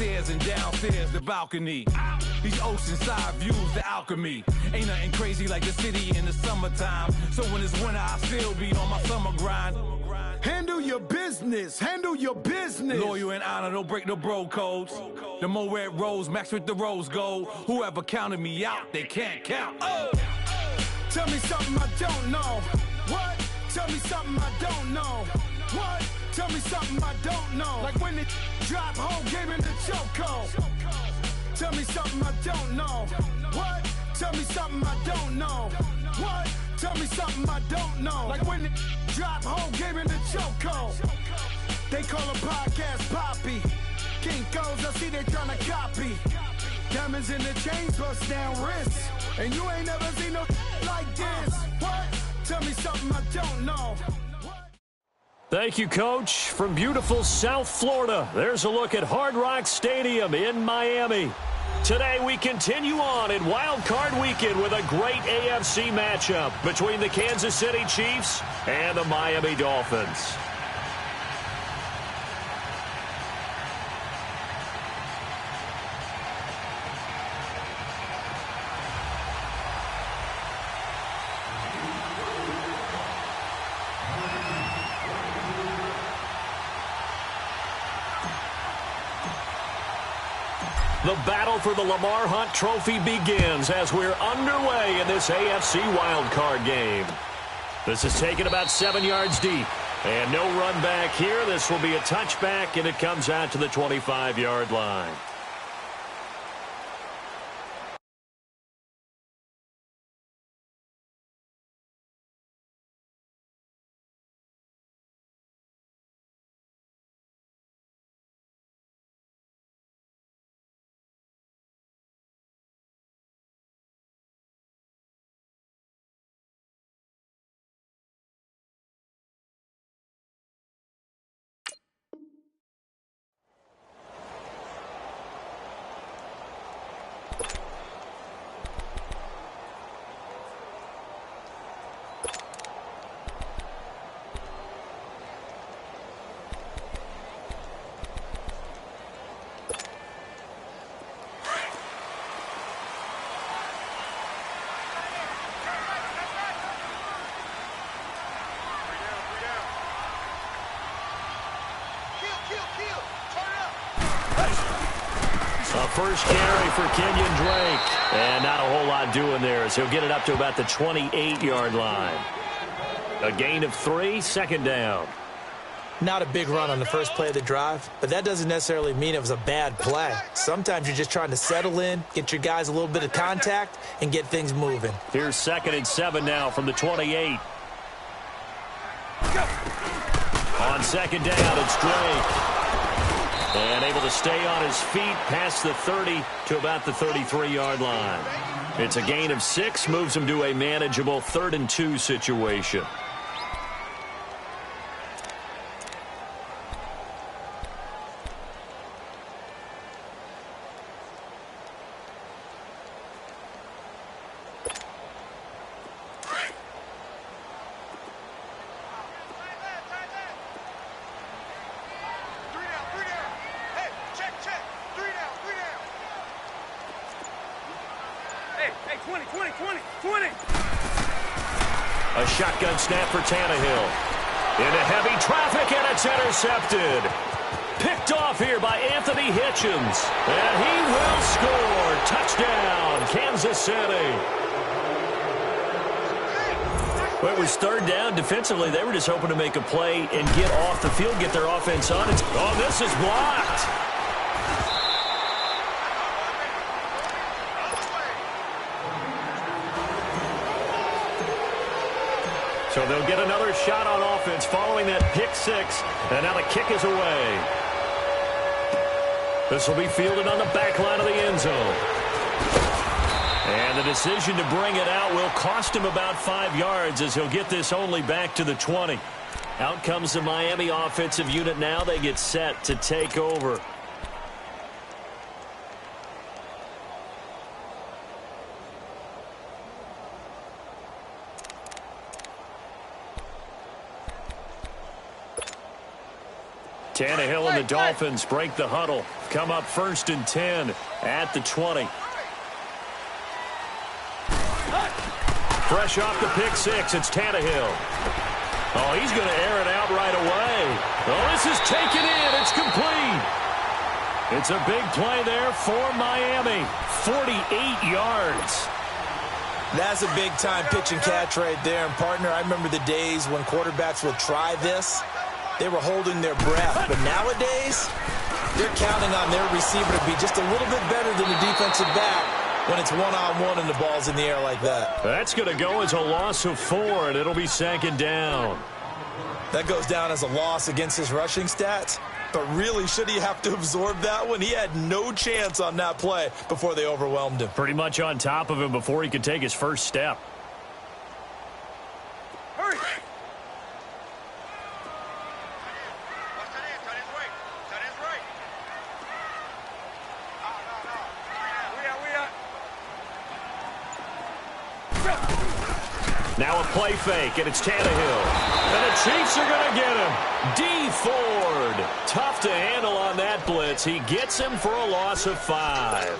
upstairs and downstairs, the balcony. These oceanside views, the alchemy. Ain't nothing crazy like the city in the summertime. So when it's winter, I still be on my summer grind. Handle your business, handle your business. Loyal and honor, don't break the bro codes. The more red rose, max with the rose gold. Whoever counted me out, they can't count. Oh! Tell me something I don't know. What? Tell me something I don't know. What? Tell me something I don't know. Like when it drop home, gave him the chokehold. Tell me something I don't know. What? Tell me something I don't know. What? Tell me something I don't know. Like when it drop home, gave him the chokehold. They call a podcast Poppy. Kinkos, I see they tryna copy. Diamonds in the chains, bust down wrists. And you ain't never seen no like this. What? Tell me something I don't know. Thank you, Coach. From beautiful South Florida, there's a look at Hard Rock Stadium in Miami. Today we continue on in Wild Card Weekend with a great AFC matchup between the Kansas City Chiefs and the Miami Dolphins. The battle for the Lamar Hunt Trophy begins as we're underway in this AFC wildcard game. This is taken about 7 yards deep. And no run back here. This will be a touchback, and it comes out to the 25-yard line. First carry for Kenyon Drake. And not a whole lot doing there as he'll get it up to about the 28-yard line. A gain of 3, second down. Not a big run on the first play of the drive, but that doesn't necessarily mean it was a bad play. Sometimes you're just trying to settle in, get your guys a little bit of contact, and get things moving. Here's 2nd and 7 now from the 28. On second down, it's Drake. And able to stay on his feet past the 30 to about the 33-yard line. It's a gain of 6, moves him to a manageable 3rd and 2 situation. A shotgun snap for Tannehill. Into heavy traffic, and it's intercepted. Picked off here by Anthony Hitchens. And he will score. Touchdown, Kansas City. Well, it was 3rd down. Defensively, they were just hoping to make a play and get off the field, get their offense on. Oh, this is blocked. So they'll get another shot on offense following that pick 6. And now the kick is away. This will be fielded on the back line of the end zone. And the decision to bring it out will cost him about 5 yards as he'll get this only back to the 20. Out comes the Miami offensive unit now. They get set to take over. Tannehill and the Dolphins break the huddle. come up 1st and 10 at the 20. Fresh off the pick six, it's Tannehill. Oh, he's going to air it out right away. Oh, this is taken in. It's complete. It's a big play there for Miami. 48 yards. That's a big-time pitch and catch right there. And, partner, I remember the days when quarterbacks would try this. They were holding their breath. But nowadays, they're counting on their receiver to be just a little bit better than the defensive back when it's one-on-one and the ball's in the air like that. That's going to go as a loss of 4, and it'll be 2nd down. That goes down as a loss against his rushing stats. But really, should he have to absorb that one? He had no chance on that play before they overwhelmed him. Pretty much on top of him before he could take his first step. Hurry! Now a play fake, and it's Tannehill. And the Chiefs are going to get him. D. Ford. Tough to handle on that blitz. He gets him for a loss of 5.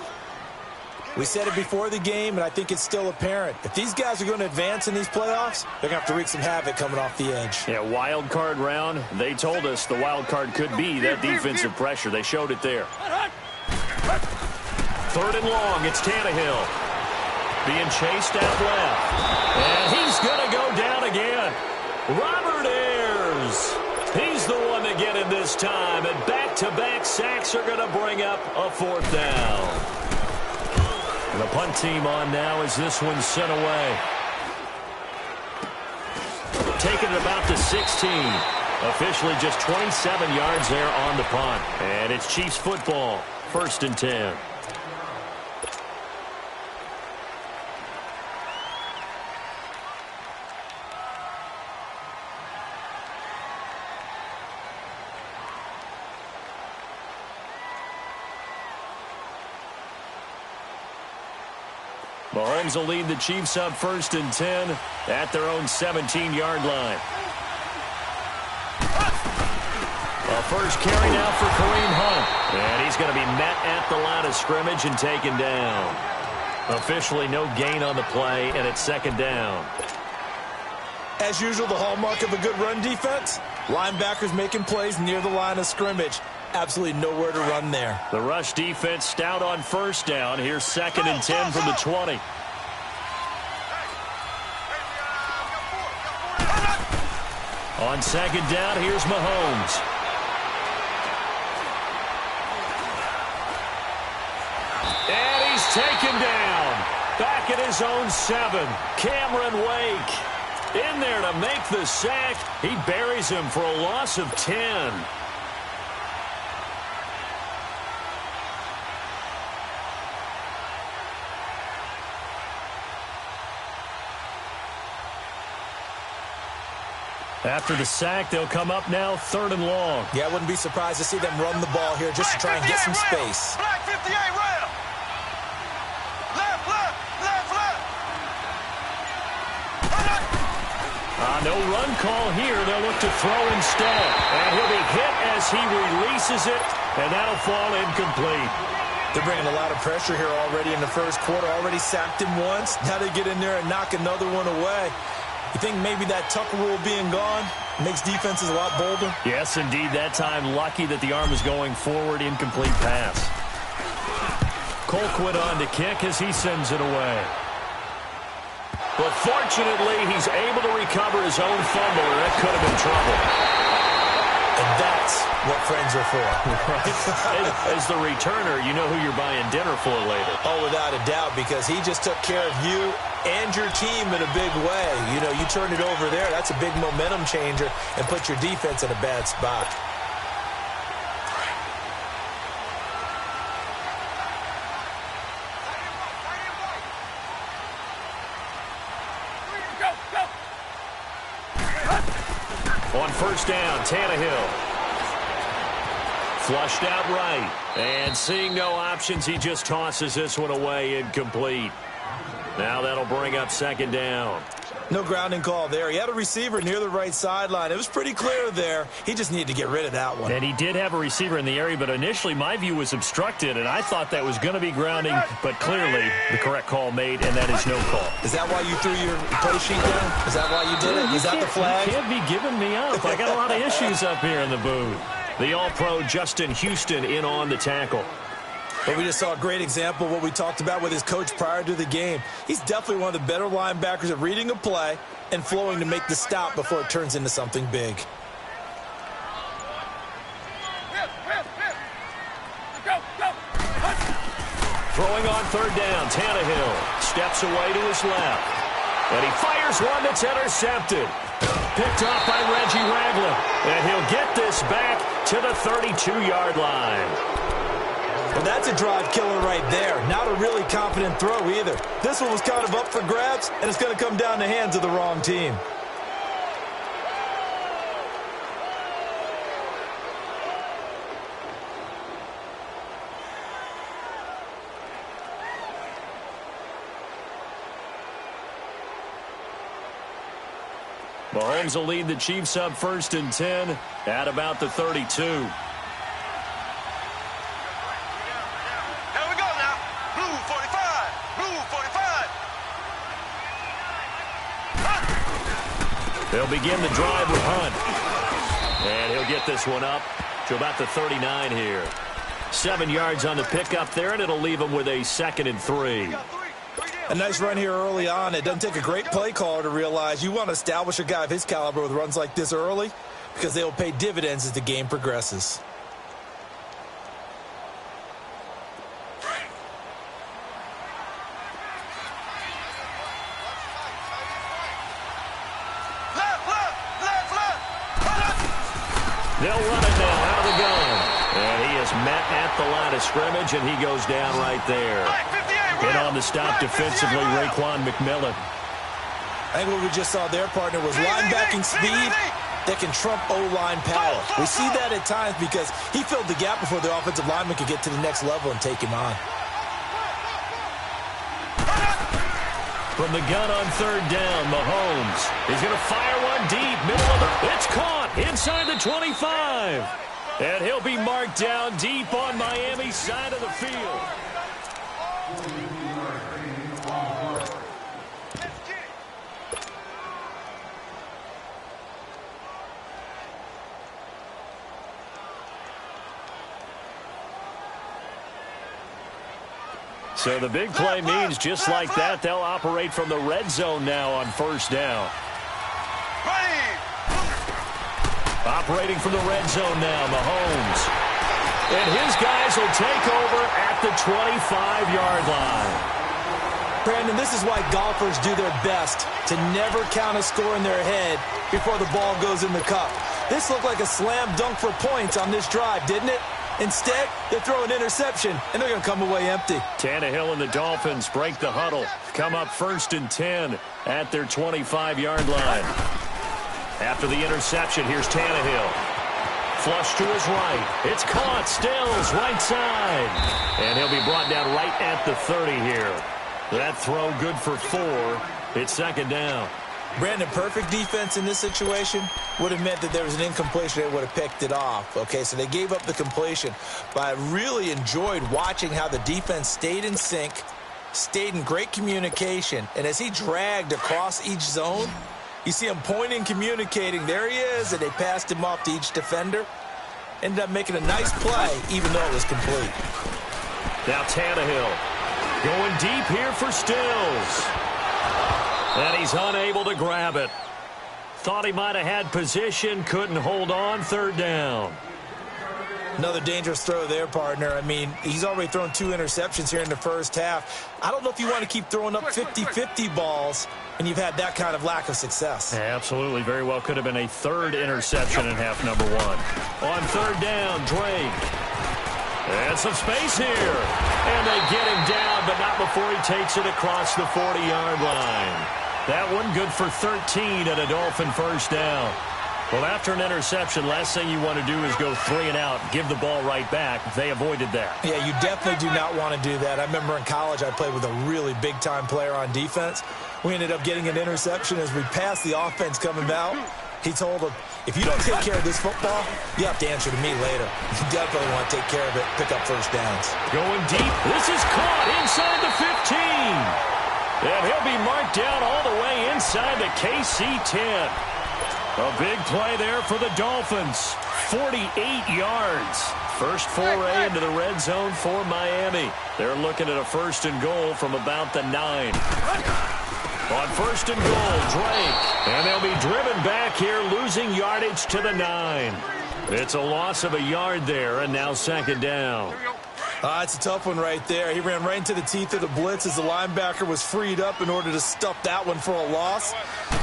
We said it before the game, and I think it's still apparent. If these guys are going to advance in these playoffs, they're going to have to wreak some havoc coming off the edge. Yeah, wild card round. They told us the wild card could be that defensive pressure. They showed it there. 3rd and long. It's Tannehill. Being chased out left. And he's going to go down again. Robert Ayers. He's the one to get him this time. And back-to-back sacks are going to bring up a 4th down. And the punt team on now as this one's sent away. Taking it about to 16. Officially just 27 yards there on the punt. And it's Chiefs football. 1st and 10. Mahomes will lead the Chiefs up 1st and 10 at their own 17-yard line. A first carry now for Kareem Hunt. And he's going to be met at the line of scrimmage and taken down. Officially no gain on the play, and it's 2nd down. As usual, the hallmark of a good run defense, linebackers making plays near the line of scrimmage. Absolutely nowhere to run there. The rush defense stout on 1st down. Here's 2nd and 10 from the 20. On 2nd down, here's Mahomes. And he's taken down. Back at his own 7. Cameron Wake in there to make the sack. He buries him for a loss of 10. After the sack, they'll come up now 3rd and long. Yeah, I wouldn't be surprised to see them run the ball here just to try and get some space. Black 58 rail. Left, left, left, left. No run call here. They'll look to throw instead. And he'll be hit as he releases it, and that'll fall incomplete. They're bringing a lot of pressure here already in the 1st quarter. Already sacked him once. Now they get in there and knock another one away. You think maybe that Tucker rule being gone makes defenses a lot bolder? Yes, indeed. That time, lucky that the arm was going forward. Incomplete pass. Colquitt on to kick as he sends it away. But fortunately, he's able to recover his own fumble, or that could have been trouble. And that's what friends are for. Right? As the returner, you know who you're buying dinner for later. Oh, without a doubt, because he just took care of you and your team in a big way. You know, you turn it over there, that's a big momentum changer and put your defense in a bad spot. On 1st down, Tannehill. Flushed out right. And seeing no options, he just tosses this one away, incomplete. Now that'll bring up 2nd down. No grounding call there. He had a receiver near the right sideline. It was pretty clear there. He just needed to get rid of that one. And he did have a receiver in the area, but initially my view was obstructed, and I thought that was going to be grounding, but clearly the correct call made, and that is no call. Is that why you threw your play sheet down? Is that why you did it? Is that the flag? You can't be giving me up. I got a lot of issues up here in the booth. The All-Pro Justin Houston in on the tackle. But we just saw a great example of what we talked about with his coach prior to the game. He's definitely one of the better linebackers at reading a play and flowing to make the stop before it turns into something big. Throwing on third down, Tannehill steps away to his left. And he fires one that's intercepted. Picked off by Reggie Ragland. And he'll get this back to the 32-yard line. Well, that's a drive killer right there. Not a really confident throw either. This one was kind of up for grabs, and it's going to come down the hands of the wrong team. Mahomes will lead the Chiefs up 1st and 10 at about the 32. They'll begin the drive with Hunt. And he'll get this one up to about the 39 here. 7 yards on the pickup there, and it'll leave him with a 2nd and 3. A nice run here early on. It doesn't take a great play caller to realize you want to establish a guy of his caliber with runs like this early because they will pay dividends as the game progresses. They'll run it now out of the gun. And he is met at the line of scrimmage, and he goes down right there. And on the stop defensively, Raekwon McMillan. I think what we just saw their partner was linebacking speed that can trump O-line power. We see that at times because he filled the gap before the offensive lineman could get to the next level and take him on. From the gun on third down, Mahomes. He's going to fire one deep, middle of the... It's caught inside the 25. And he'll be marked down deep on Miami's side of the field. So the big play means just like that, they'll operate from the red zone now on first down. Operating from the red zone now, Mahomes. And his guys will take over at the 25-yard line. Brandon, this is why golfers do their best to never count a score in their head before the ball goes in the cup. This looked like a slam dunk for points on this drive, didn't it? Instead, they throw an interception, and they're going to come away empty. Tannehill and the Dolphins break the huddle. Come up 1st and 10 at their 25-yard line. After the interception, here's Tannehill. Flush to his right. It's caught. Stills, right side. And he'll be brought down right at the 30 here. That throw good for 4. It's 2nd down. Brandon, perfect defense in this situation would have meant that there was an incompletion. They would have picked it off. Okay, so they gave up the completion. But I really enjoyed watching how the defense stayed in sync, stayed in great communication. And as he dragged across each zone, you see him pointing, communicating. There he is, and they passed him off to each defender. Ended up making a nice play, even though it was complete. Now Tannehill going deep here for Stills. And he's unable to grab it. Thought he might have had position, couldn't hold on, 3rd down. Another dangerous throw there, partner. I mean, he's already thrown 2 interceptions here in the first half. I don't know if you want to keep throwing up 50-50 balls and you've had that kind of lack of success. Absolutely. Very well could have been a 3rd interception in half number 1. On 3rd down, Drake. And some space here. And they get him down, but not before he takes it across the 40-yard line. That one good for 13 at a Dolphin 1st down. Well, after an interception, last thing you want to do is go 3 and out, give the ball right back. They avoided that. Yeah, you definitely do not want to do that. I remember in college I played with a really big-time player on defense. We ended up getting an interception as we passed the offense coming out. He told him, if you don't take care of this football, you have to answer to me later. You definitely want to take care of it, pick up first downs. Going deep. This is caught inside the 15. And he'll be marked down all the way inside the KC 10. A big play there for the Dolphins. 48 yards. First foray into the red zone for Miami. They're looking at a 1st and goal from about the 9. On 1st and goal, Drake. And they'll be driven back here, losing yardage to the 9. It's a loss of a yard there, and now 2nd down. It's a tough one right there. He ran right into the teeth of the blitz as the linebacker was freed up in order to stuff that one for a loss.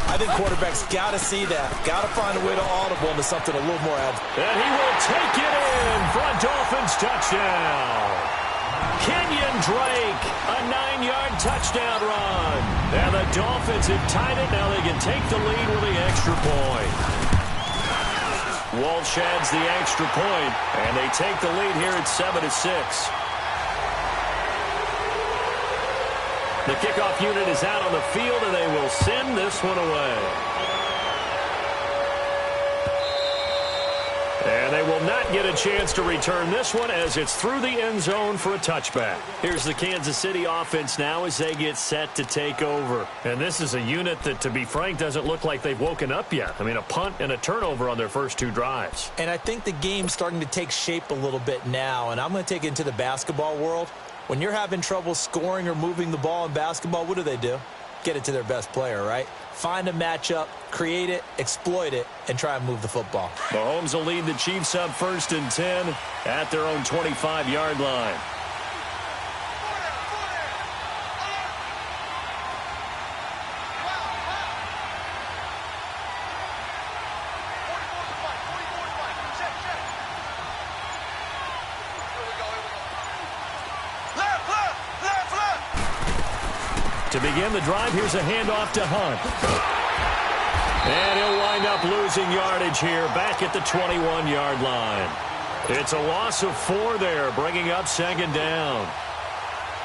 I think quarterbacks got to see that. Got to find a way to audible into something a little more advanced. And he will take it in for a Dolphins touchdown. Kenyon Drake, a 9-yard touchdown run. And the Dolphins have tied it. Now they can take the lead with the extra point. Walsh adds the extra point, and they take the lead here at 7-6. The kickoff unit is out on the field, and they will send this one away. And they will not get a chance to return this one as it's through the end zone for a touchback. Here's the Kansas City offense now as they get set to take over. And this is a unit that, to be frank, doesn't look like they've woken up yet. I mean, a punt and a turnover on their first 2 drives. And I think the game's starting to take shape a little bit now, and I'm going to take it into the basketball world. When you're having trouble scoring or moving the ball in basketball, what do? Get it to their best player, right? Find a matchup, create it, exploit it, and try and move the football. Mahomes will lead the Chiefs up 1st and 10 at their own 25-yard line. To begin the drive, here's a handoff to Hunt. And he'll wind up losing yardage here back at the 21-yard line. It's a loss of 4 there, bringing up 2nd down.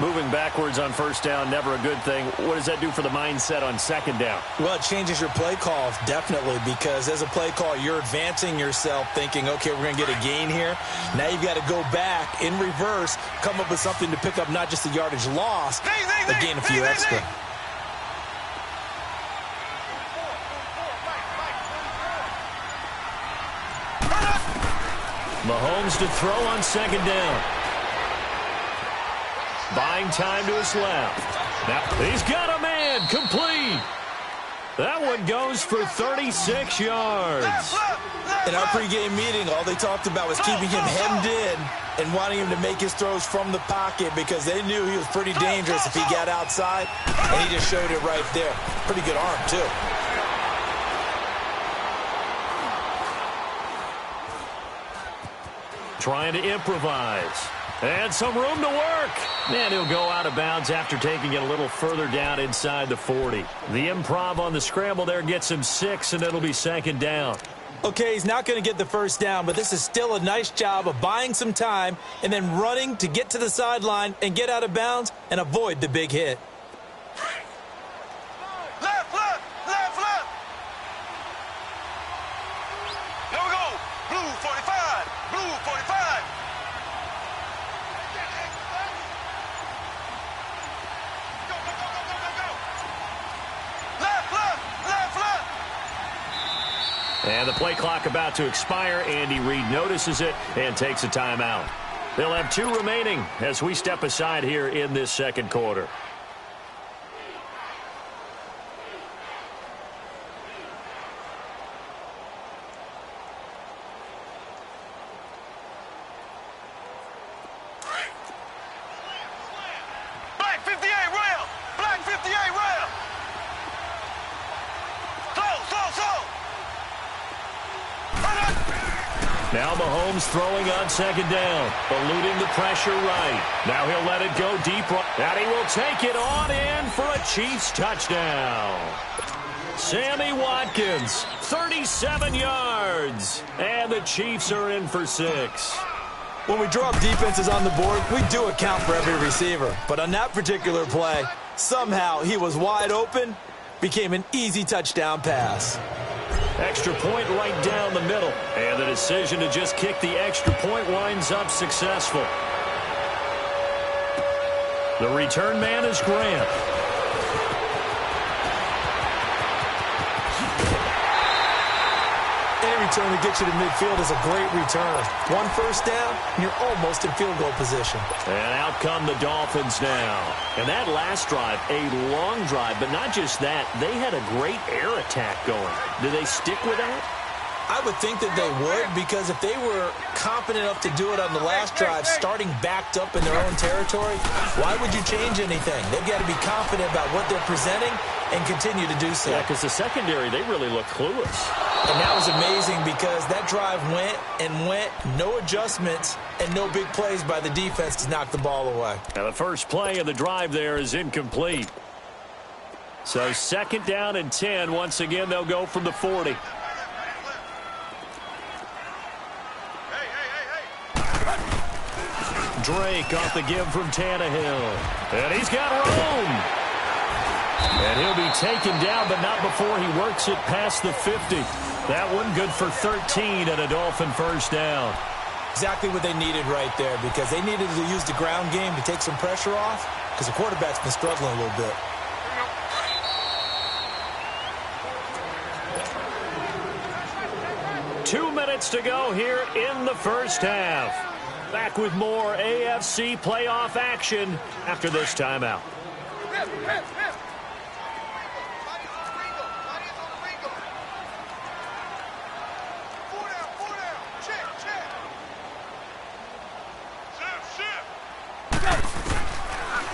Moving backwards on 1st down, never a good thing. What does that do for the mindset on 2nd down? Well, it changes your play call, definitely, because as a play call, you're advancing yourself thinking, okay, we're going to get a gain here. Now you've got to go back in reverse, come up with something to pick up not just the yardage loss, but gain a few extra. Mahomes to throw on 2nd down. Buying time to his left. Now he's got a man, complete. That one goes for 36 yards. In our pregame meeting, all they talked about was keeping him hemmed in and wanting him to make his throws from the pocket because they knew he was pretty dangerous if he got outside, and he just showed it right there. Pretty good arm, too. Trying to improvise. And some room to work. And he'll go out of bounds after taking it a little further down inside the 40. The improv on the scramble there gets him 6, and it'll be 2nd down. Okay, he's not going to get the first down, but this is still a nice job of buying some time and then running to get to the sideline and get out of bounds and avoid the big hit. Left, left, left, left. Here we go. Blue 45, blue 45. And the play clock about to expire. Andy Reid notices it and takes a timeout. They'll have 2 remaining as we step aside here in this 2nd quarter. Black 58 rail. Black 58 rail. Slow. Now Mahomes throwing on 2nd down, eluding the pressure right. Now he'll let it go deep right. And he will take it on in for a Chiefs touchdown. Sammy Watkins, 37 yards. And the Chiefs are in for 6. When we draw up defenses on the board, we do account for every receiver. But on that particular play, somehow he was wide open, became an easy touchdown pass. Extra point right down the middle. And the decision to just kick the extra point winds up successful. The return man is Grant. Any return that gets you to midfield is a great return. 1 first down, and you're almost in field goal position. And out come the Dolphins now. And that last drive, a long drive, but not just that. They had a great air attack going. Do they stick with that? I would think that they would, because if they were confident enough to do it on the last drive, starting backed up in their own territory, why would you change anything? They've got to be confident about what they're presenting and continue to do so. Yeah, because the secondary, they really look clueless. And that was amazing because that drive went and went, no adjustments, and no big plays by the defense to knock the ball away. Now the first play of the drive there is incomplete. So 2nd down and 10. Once again, they'll go from the 40. Drake off the give from Tannehill. And he's got room. And he'll be taken down, but not before he works it past the 50. That one good for 13 and a Dolphin first down. Exactly what they needed right there, because they needed to use the ground game to take some pressure off, because the quarterback's been struggling a little bit. Two minutes to go here in the first half. Back with more AFC playoff action after this timeout.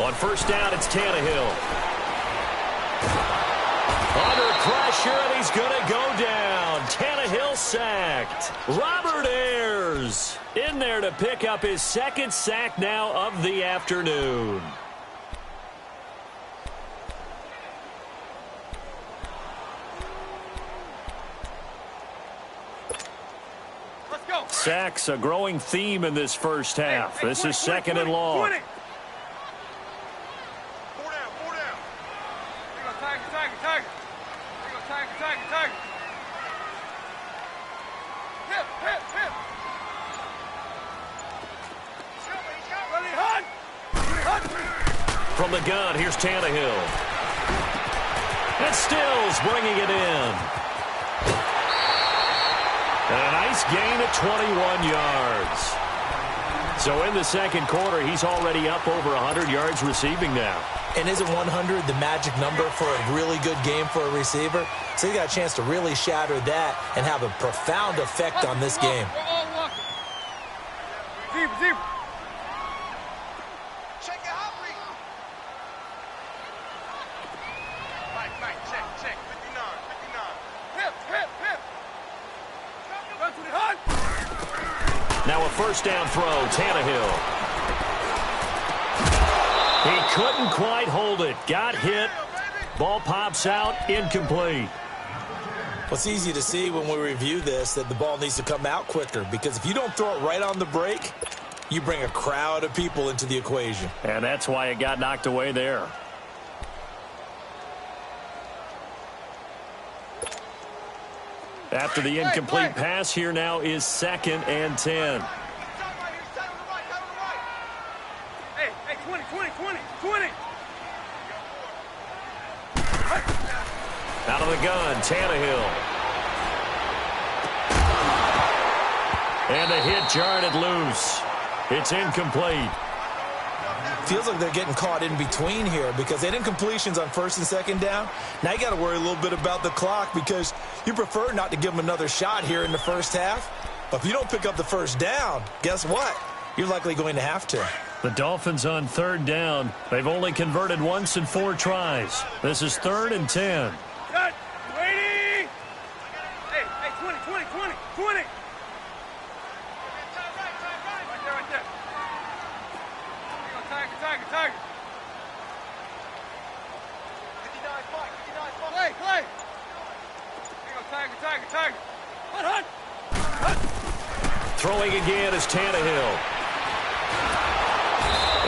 On first down, it's Tannehill. Under pressure, and he's going to go down. Tannehill sacked. Robert Ayers in there to pick up his 2nd sack now of the afternoon. Let's go. Sacks, a growing theme in this first half. This is 2nd and long. 20. 4 down. Here go Tiger. Here go Tiger. Hip. Ready, hunt. From the gun, here's Tannehill. And Stills bringing it in. And a nice gain of 21 yards. So in the second quarter, he's already up over 100 yards receiving now. And isn't 100 the magic number for a really good game for a receiver? So he got a chance to really shatter that and have a profound effect on this game. We're all walking. Zebra. Check it out, Mike, check. 59. Hip. Run to the hunt. Now a first down throw, Tannehill. He couldn't quite hold it. Got hit. Ball pops out, incomplete. Well, it's easy to see when we review this that the ball needs to come out quicker, because if you don't throw it right on the break, you bring a crowd of people into the equation. And that's why it got knocked away there. After the incomplete pass, here now is 2nd and 10. Hey, 20. Out of the gun, Tannehill. And the hit jarred it loose. It's incomplete. Feels like they're getting caught in between here, because they didn't completions on 1st and 2nd down. Now you got to worry a little bit about the clock, because you prefer not to give them another shot here in the first half. But if you don't pick up the first down, guess what? You're likely going to have to. The Dolphins on 3rd down. They've only converted once in 4 tries. This is 3rd and 10. Cut. Waiting. Hey, 20. Right there. Here go Tiger. 59 fight. Play. Throwing again is Tannehill.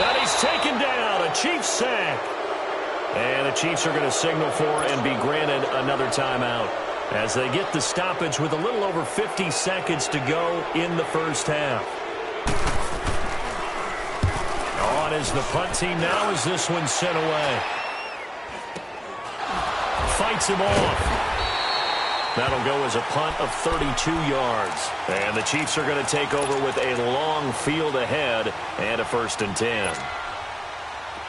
And he's taken down. A Chiefs sack. And the Chiefs are going to signal for and be granted another timeout as they get the stoppage with a little over 50 seconds to go in the first half. On is the punt team now as this one's sent away. Fights him off. That'll go as a punt of 32 yards. And the Chiefs are going to take over with a long field ahead and a 1st and 10.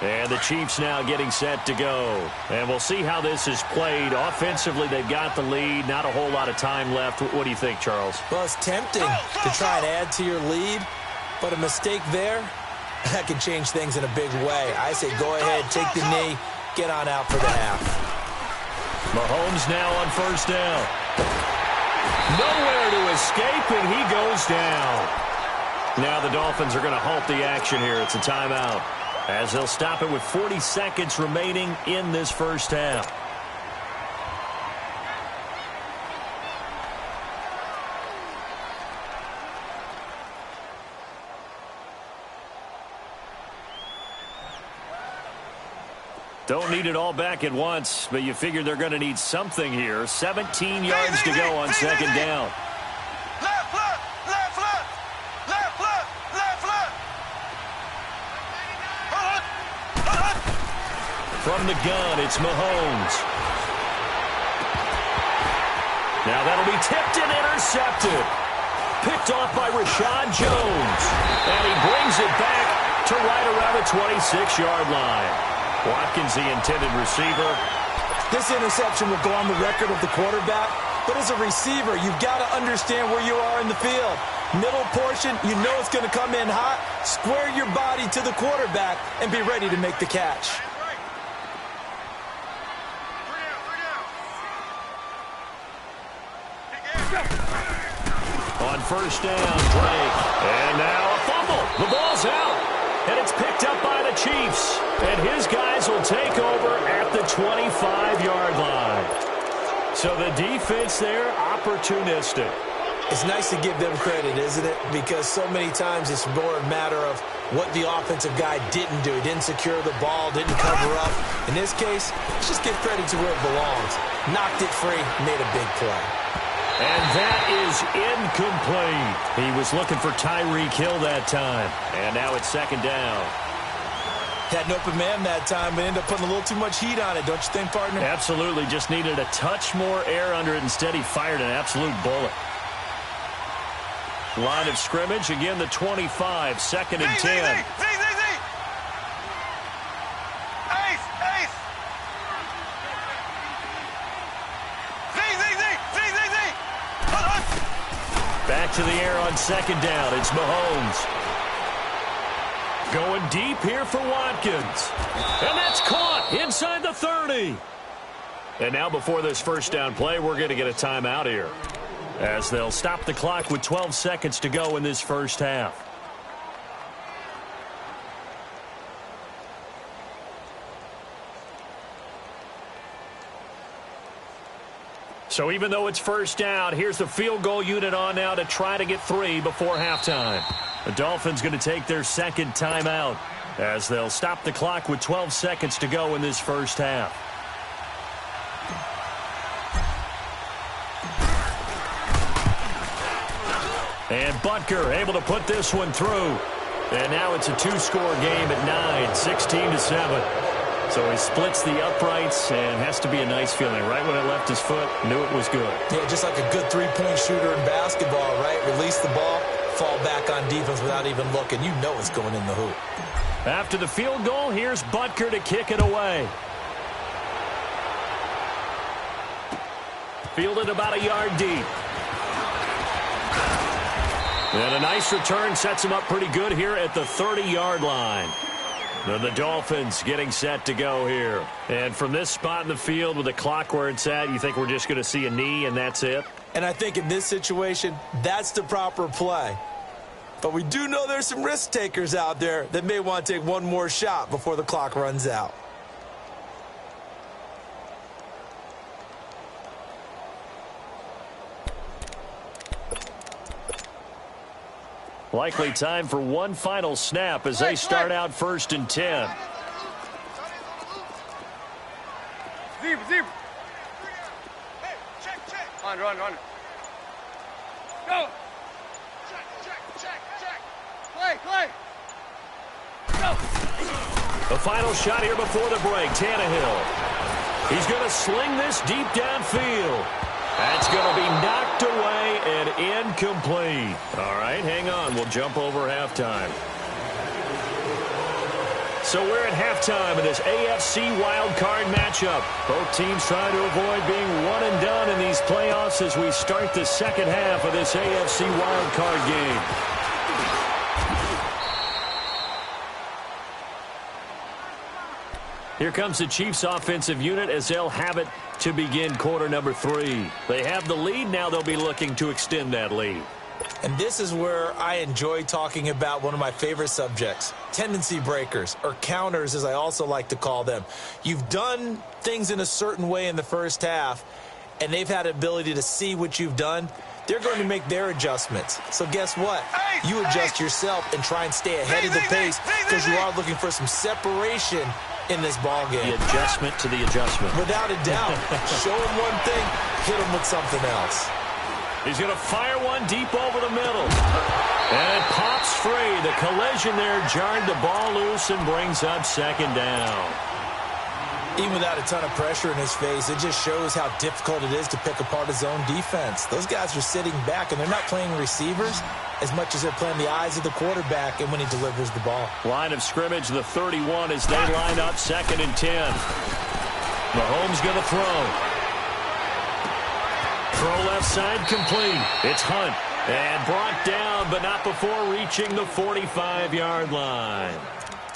And the Chiefs now getting set to go. And we'll see how this is played. Offensively, they've got the lead. Not a whole lot of time left. What do you think, Charles? Well, it's tempting to try and add to your lead, but a mistake there, that can change things in a big way. I say go ahead, take the knee, get on out for the half. Mahomes now on 1st down. Nowhere to escape, and he goes down. Now the Dolphins are going to halt the action here. It's a timeout, as they'll stop it with 40 seconds remaining in this first half. Don't need it all back at once, but you figure they're going to need something here. 17 yards to go on 2nd down. Left foot, left foot, left foot, left foot. From the gun, it's Mahomes. Now that'll be tipped and intercepted. Picked off by Rashad Jones. And he brings it back to right around the 26-yard line. Watkins, the intended receiver. This interception will go on the record of the quarterback, but as a receiver, you've got to understand where you are in the field. Middle portion, you know it's going to come in hot. Square your body to the quarterback and be ready to make the catch. On 1st down, Drake. And now a fumble. The ball's out. And it's picked up by the Chiefs. And his guys will take over at the 25-yard line. So the defense there, opportunistic. It's nice to give them credit, isn't it? Because so many times it's more a matter of what the offensive guy didn't do. He didn't secure the ball, didn't cover up. In this case, let's just give credit to where it belongs. Knocked it free, made a big play. And that is incomplete. He was looking for Tyreek Hill that time. And now it's 2nd down. Had an open man that time, but ended up putting a little too much heat on it, don't you think, partner? Absolutely. Just needed a touch more air under it. Instead, he fired an absolute bullet. Line of scrimmage, again, the 25, 2nd and 10. Back to the air on 2nd down. It's Mahomes. Going deep here for Watkins. And that's caught inside the 30. And now before this 1st down play, we're going to get a timeout here, as they'll stop the clock with 12 seconds to go in this first half. So even though it's 1st down, here's the field goal unit on now to try to get 3 before halftime. The Dolphins going to take their 2nd timeout, as they'll stop the clock with 12 seconds to go in this first half. And Butker able to put this one through. And now it's a 2-score game at 9, 16-7. So he splits the uprights, and has to be a nice feeling. Right when it left his foot, knew it was good. Yeah, just like a good three-point shooter in basketball, right? Release the ball, fall back on defense without even looking. You know it's going in the hoop. After the field goal, here's Butker to kick it away. Fielded about a yard deep. And a nice return sets him up pretty good here at the 30-yard line. The Dolphins getting set to go here. And from this spot in the field with the clock where it's at, you think we're just going to see a knee and that's it? And I think in this situation, that's the proper play. But we do know there's some risk takers out there that may want to take one more shot before the clock runs out. Likely time for one final snap as they start out 1st and 10. Zip. Hey, check. Run. Go. Check. Play. Go. The final shot here before the break. Tannehill. He's going to sling this deep downfield. That's going to be knocked away and incomplete. All right, hang on. We'll jump over halftime. So we're at halftime in this AFC wildcard matchup. Both teams trying to avoid being one and done in these playoffs as we start the second half of this AFC wildcard game. Here comes the Chiefs offensive unit as they'll have it to begin quarter number 3. They have the lead. Now they'll be looking to extend that lead. And this is where I enjoy talking about one of my favorite subjects, tendency breakers, or counters as I also like to call them. You've done things in a certain way in the first half, and they've had the ability to see what you've done. They're going to make their adjustments. So guess what? You adjust yourself and try and stay ahead of the pace because you are looking for some separation in this ball game. The adjustment to the adjustment. Without a doubt. Show him one thing, hit him with something else. He's going to fire one deep over the middle. And it pops free. The collision there jarred the ball loose and brings up second down. Even without a ton of pressure in his face, it just shows how difficult it is to pick apart his own defense. Those guys are sitting back, and they're not playing receivers as much as they're playing the eyes of the quarterback and when he delivers the ball. Line of scrimmage, the 31 as they line up 2nd and 10. Mahomes going to throw. Throw left side complete. It's Hunt. And brought down, but not before reaching the 45-yard line.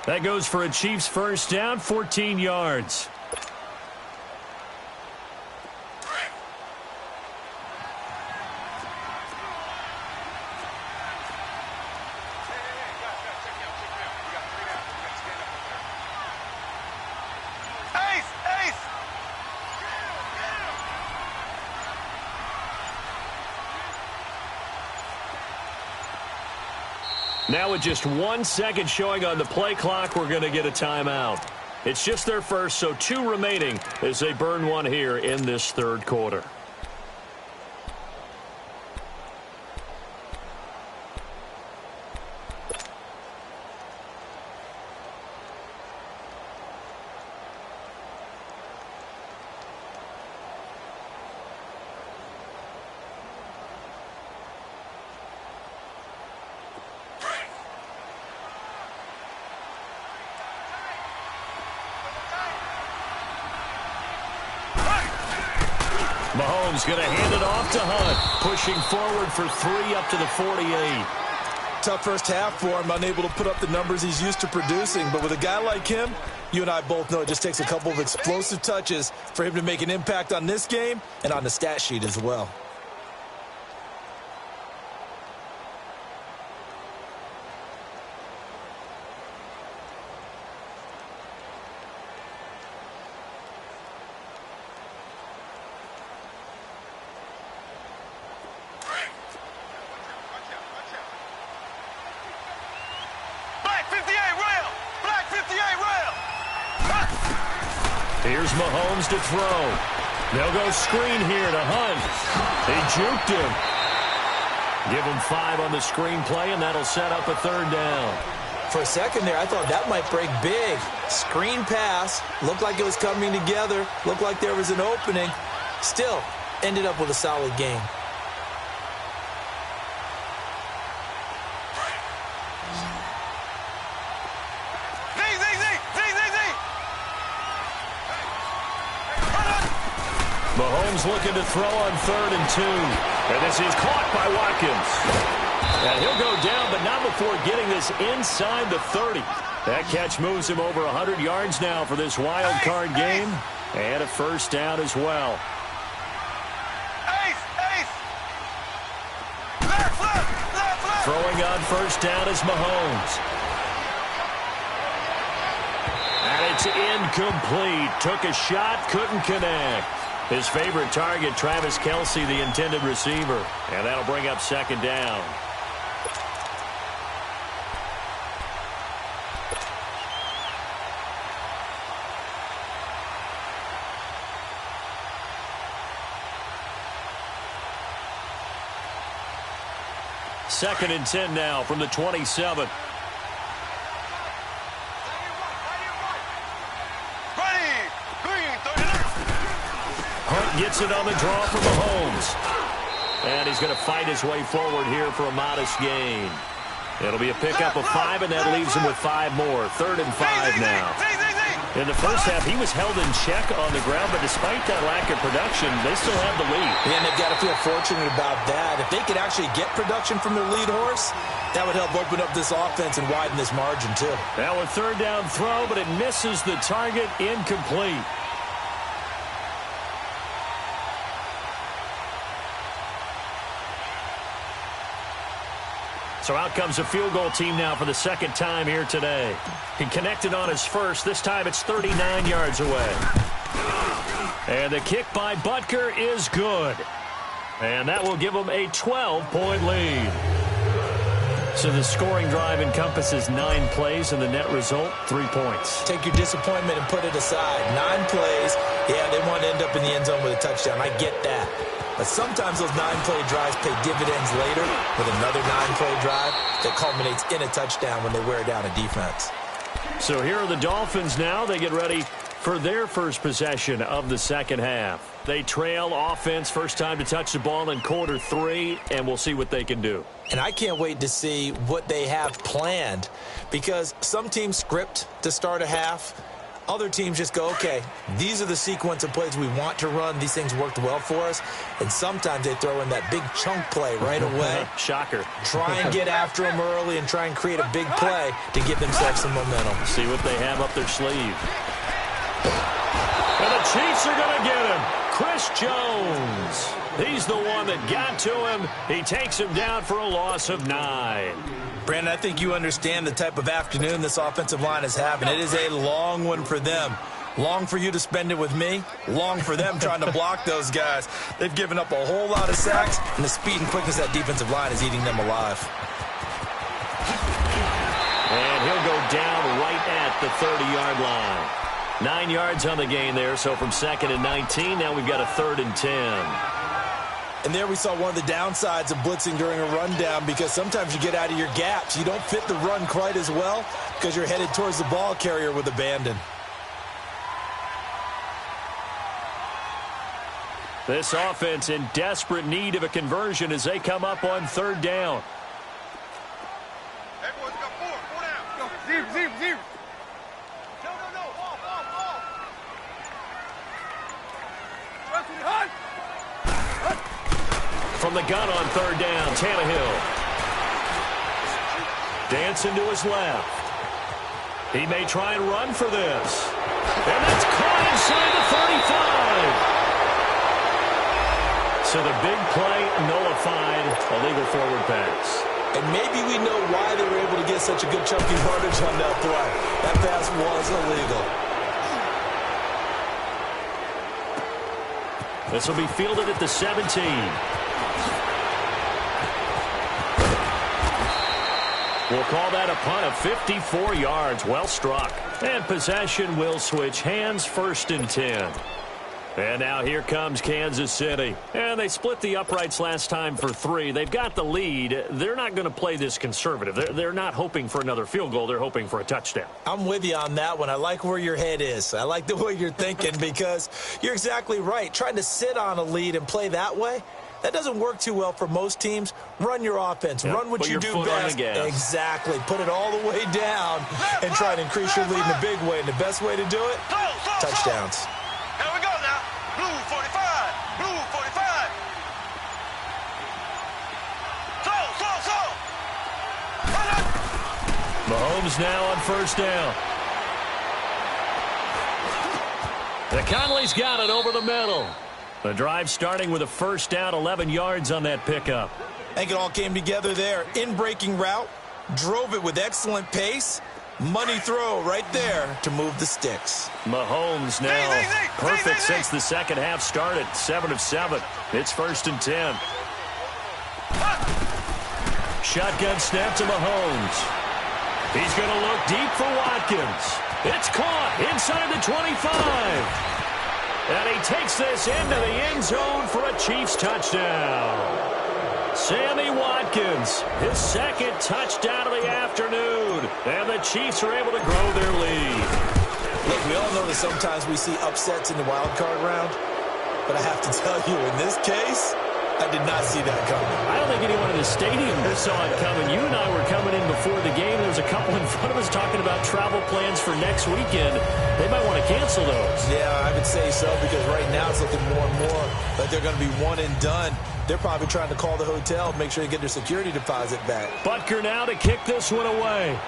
That goes for a Chiefs first down, 14 yards. Now with just 1 second showing on the play clock, we're going to get a timeout. It's just their first, so 2 remaining as they burn one here in this third quarter. Mahomes going to hand it off to Hunt, pushing forward for 3 up to the 48. Tough first half for him, unable to put up the numbers he's used to producing. But with a guy like him, you and I both know it just takes a couple of explosive touches for him to make an impact on this game and on the stat sheet as well. Here's Mahomes to throw. They'll go screen here to Hunt. They juked him. Give him 5 on the screen play, and that'll set up a third down. For a second there, I thought that might break big. Screen pass. Looked like it was coming together. Looked like there was an opening. Still, ended up with a solid game. Mahomes looking to throw on 3rd and 2. And this is caught by Watkins. And he'll go down, but not before getting this inside the 30. That catch moves him over 100 yards now for this wild card game. And a first down as well. Throwing on first down is Mahomes. And it's incomplete. Took a shot, couldn't connect. His favorite target, Travis Kelce, the intended receiver. And that'll bring up second down. 2nd and 10 now from the 27. Hunt gets it on the draw from Mahomes. And he's going to fight his way forward here for a modest gain. It'll be a pickup of 5, and that leaves him with 5 more. 3rd and 5 now. In the first half, he was held in check on the ground, but despite that lack of production, they still have the lead. And they've got to feel fortunate about that. If they could actually get production from their lead horse, that would help open up this offense and widen this margin, too. Now a 3rd down throw, but it misses the target, incomplete. So out comes a field goal team now for the 2nd time here today. He connected on his first. This time it's 39 yards away. And the kick by Butker is good. And that will give them a 12-point lead. So the scoring drive encompasses 9 plays, and the net result, 3 points. Take your disappointment and put it aside. 9 plays. Yeah, they want to end up in the end zone with a touchdown. I get that. But sometimes those 9-play drives pay dividends later with another 9-play drive that culminates in a touchdown when they wear down a defense. So here are the Dolphins now. They get ready for their first possession of the 2nd half. They trail offense, first time to touch the ball in quarter 3, and we'll see what they can do. And I can't wait to see what they have planned, because some teams script to start a half. Other teams just go, okay, these are the sequence of plays we want to run. These things worked well for us. And sometimes they throw in that big chunk play right away. Shocker. Try and get after them early and try and create a big play to give themselves some momentum. See what they have up their sleeve. And the Chiefs are going to get him. Chris Jones. He's the one that got to him. He takes him down for a loss of 9. Brandon, I think you understand the type of afternoon this offensive line is having. It is a long one for them. Long for you to spend it with me. Long for them trying to block those guys. They've given up a whole lot of sacks, and the speed and quickness of that defensive line is eating them alive. And he'll go down right at the 30-yard line. 9 yards on the gain there, so from 2nd and 19, now we've got a 3rd and 10. And there we saw one of the downsides of blitzing during a rundown, because sometimes you get out of your gaps. You don't fit the run quite as well because you're headed towards the ball carrier with abandon. This offense in desperate need of a conversion as they come up on 3rd down. Everyone's got 4 down. Go, zero. No. Off. Trust me, Hunt. From the gun on 3rd down, Tannehill. Dancing to his left. He may try and run for this. And that's caught inside the 35. So the big play nullified, a legal forward pass. And maybe we know why they were able to get such a good chunky yardage on that play. That pass was illegal. This will be fielded at the 17. We'll call that a punt of 54 yards. Well struck. And possession will switch hands, 1st and 10. And now here comes Kansas City. And they split the uprights last time for 3. They've got the lead. They're not going to play this conservative. They're not hoping for another field goal. They're hoping for a touchdown. I'm with you on that one. I like where your head is. I like the way you're thinking, because you're exactly right. Trying to sit on a lead and play that way, that doesn't work too well for most teams. Run your offense. Yep. Run what Put you your do foot best. on the gas. Exactly. Put it all the way down and try to increase your lead in a big way. And the best way to do it, touchdowns. Here we go now. Blue 45. Blue 45. Slow. Mahomes now on 1st down. The Conley's got it over the middle. The drive starting with a 1st down, 11 yards on that pickup. I think it all came together there. In-breaking route, drove it with excellent pace. Money throw right there to move the sticks. Mahomes now perfect since the 2nd half started. 7 of 7. It's 1st and 10. Shotgun snap to Mahomes. He's going to look deep for Watkins. It's caught inside the 25. And he takes this into the end zone for a Chiefs touchdown. Sammy Watkins, his second touchdown of the afternoon. And the Chiefs are able to grow their lead. Look, we all know that sometimes we see upsets in the wild card round. But I have to tell you, in this case, I did not see that coming. I don't think anyone in the stadium saw it coming. You and I were coming in before the game. There was a couple in front of us talking about travel plans for next weekend. They might want to cancel those. Yeah, I would say so, because right now it's looking more and more like they're going to be one and done. They're probably trying to call the hotel and make sure they get their security deposit back. Butker now to kick this one away.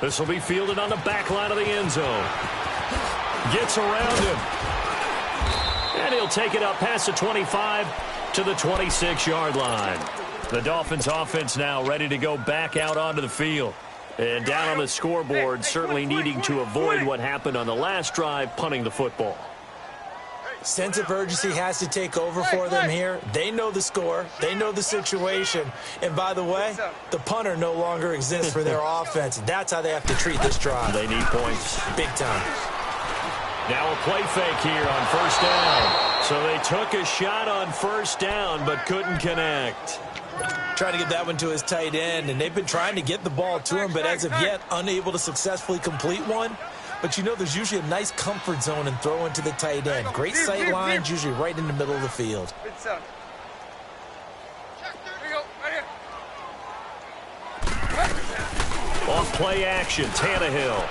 This will be fielded on the back line of the end zone. Gets around him. And he'll take it up past the 25 to the 26-yard line. The Dolphins offense now ready to go back out onto the field. And down on the scoreboard, certainly needing to avoid what happened on the last drive, punting the football. Sense of urgency has to take over for them here. They know the score. They know the situation. And by the way, the punter no longer exists for their offense. That's how they have to treat this drive. They need points. Big time. Now a play fake here on first down. So they took a shot on first down but couldn't connect. Trying to get that one to his tight end, and they've been trying to get the ball to him, but as of yet, unable to successfully complete one. But you know there's usually a nice comfort zone in throwing to the tight end. Great sight lines, usually right in the middle of the field. Off play action, Tannehill.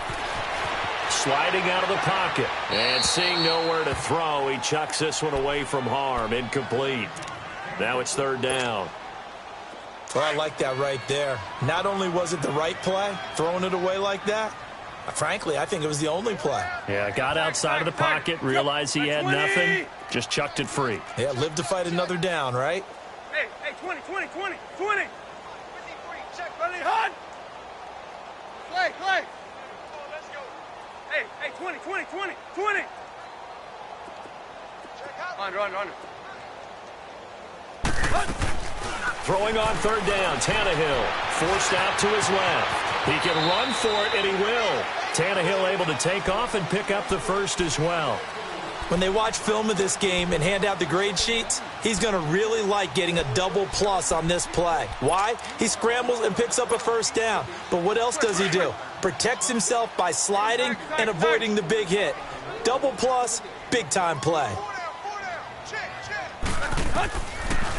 Sliding out of the pocket. And seeing nowhere to throw, he chucks this one away from harm. Incomplete. Now it's third down. Well, I like that right there. Not only was it the right play, throwing it away like that, frankly, I think it was the only play. Yeah, got outside of the pocket, realized he had nothing, just chucked it free. Yeah, live to fight another down, right? Hey, 20. Check, ready, hot. Play. Hey, 20. Run. Throwing on third down, Tannehill forced out to his left. He can run for it, and he will. Tannehill able to take off and pick up the first as well. When they watch film of this game and hand out the grade sheets, he's going to really like getting a double plus on this play. Why? He scrambles and picks up a first down. But what else does he do? Protects himself by sliding and avoiding the big hit. Double plus, big-time play.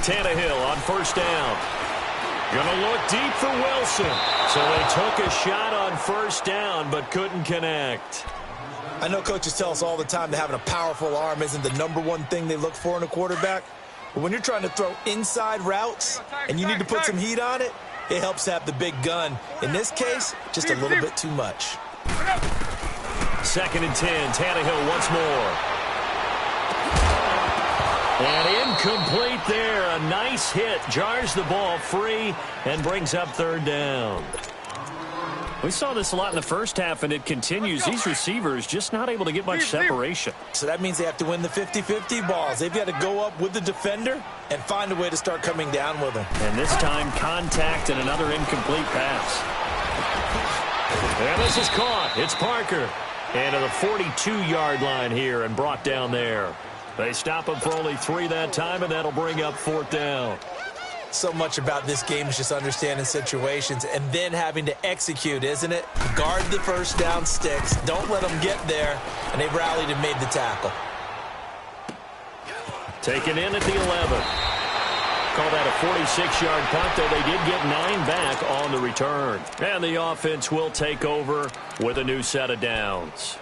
Tannehill on first down. Gonna look deep for Wilson. So they took a shot on first down but couldn't connect. I know coaches tell us all the time that having a powerful arm isn't the number one thing they look for in a quarterback. But when you're trying to throw inside routes and you need to put some heat on it, it helps to have the big gun. In this case, just a little bit too much. 2nd and 10, Tannehill once more. And incomplete there. A nice hit. Jars the ball free and brings up third down. We saw this a lot in the first half, and it continues. These receivers just not able to get much separation. So that means they have to win the 50-50 balls. They've got to go up with the defender and find a way to start coming down with them. And this time, contact and another incomplete pass. And this is caught. It's Parker. And to the 42-yard line here and brought down there. They stop him for only 3 that time, and that'll bring up 4th down. So much about this game is just understanding situations and then having to execute, isn't it? Guard the first down sticks. Don't let them get there. And they've rallied and made the tackle. Taken in at the 11. Call that a 46-yard punt, though they did get 9 back on the return. And the offense will take over with a new set of downs.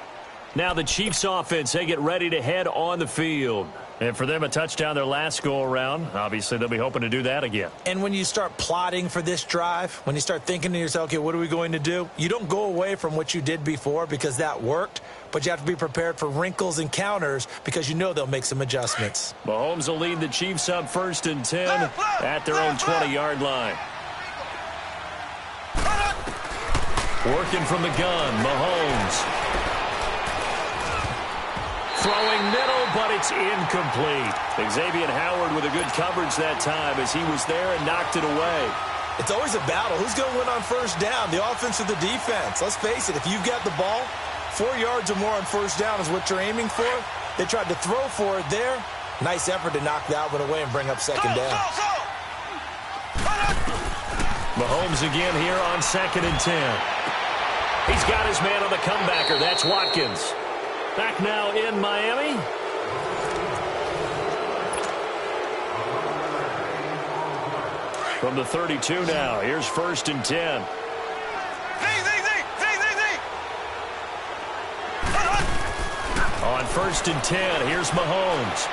Now the Chiefs offense, they get ready to head on the field. And for them, a touchdown their last go-around. Obviously, they'll be hoping to do that again. And when you start plotting for this drive, when you start thinking to yourself, okay, what are we going to do? You don't go away from what you did before because that worked, but you have to be prepared for wrinkles and counters because you know they'll make some adjustments. Mahomes will lead the Chiefs up 1st and 10 at their own 20-yard line. Working from the gun, Mahomes. Throwing middle, but it's incomplete. Xavier Howard with a good coverage that time as he was there and knocked it away. It's always a battle. Who's going to win on first down, the offense or the defense? Let's face it, if you've got the ball, 4 yards or more on first down is what you're aiming for. They tried to throw for it there, Nice effort to knock that one away and bring up second down. Mahomes again here on 2nd and 10. He's got his man on the comebacker. That's Watkins. Back now in Miami. From the 32 now. Here's 1st and 10. On 1st and 10, here's Mahomes.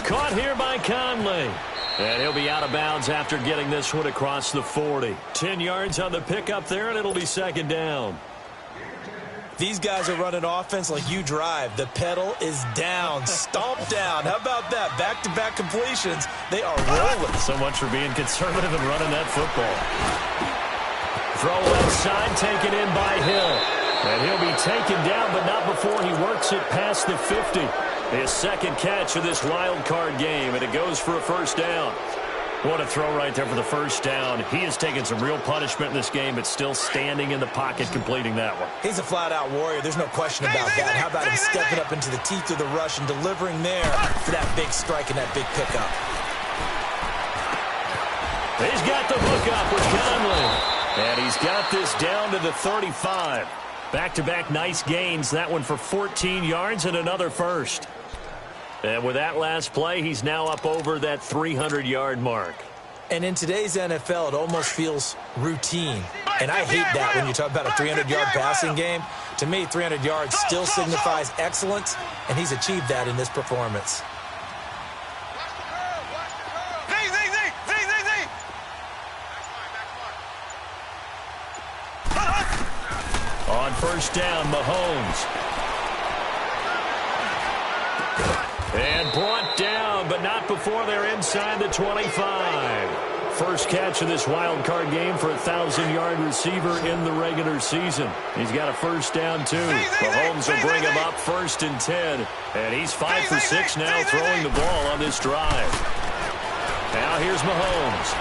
Caught here by Conley. And he'll be out of bounds after getting this one across the 40. 10 yards on the pickup there, and it'll be 2nd down. These guys are running offense like you drive. The pedal is down, stomped down. How about that? Back-to-back completions. They are rolling. So much for being conservative and running that football. Throw left side, taken in by Hill. And he'll be taken down, but not before he works it past the 50. His 2nd catch of this wild card game, and it goes for a 1st down. What a throw right there for the 1st down. He has taken some real punishment in this game, but still standing in the pocket completing that one. He's a flat-out warrior. There's no question about that. How about him stepping up into the teeth of the rush and delivering there for that big strike and that big pickup. He's got the hook up with Conley. And he's got this down to the 35. Back-to-back nice gains. That one for 14 yards and another 1st. And with that last play, he's now up over that 300-yard mark. And in today's NFL, it almost feels routine. And I hate that when you talk about a 300-yard passing game. To me, 300 yards still signifies excellence, and he's achieved that in this performance. On 1st down, Mahomes. And brought down, but not before they're inside the 25. First catch of this wild card game for a 1,000-yard receiver in the regular season. He's got a 1st down, too. Mahomes will bring him up 1st and 10. And he's 5 for 6 now throwing the ball on this drive. Now here's Mahomes.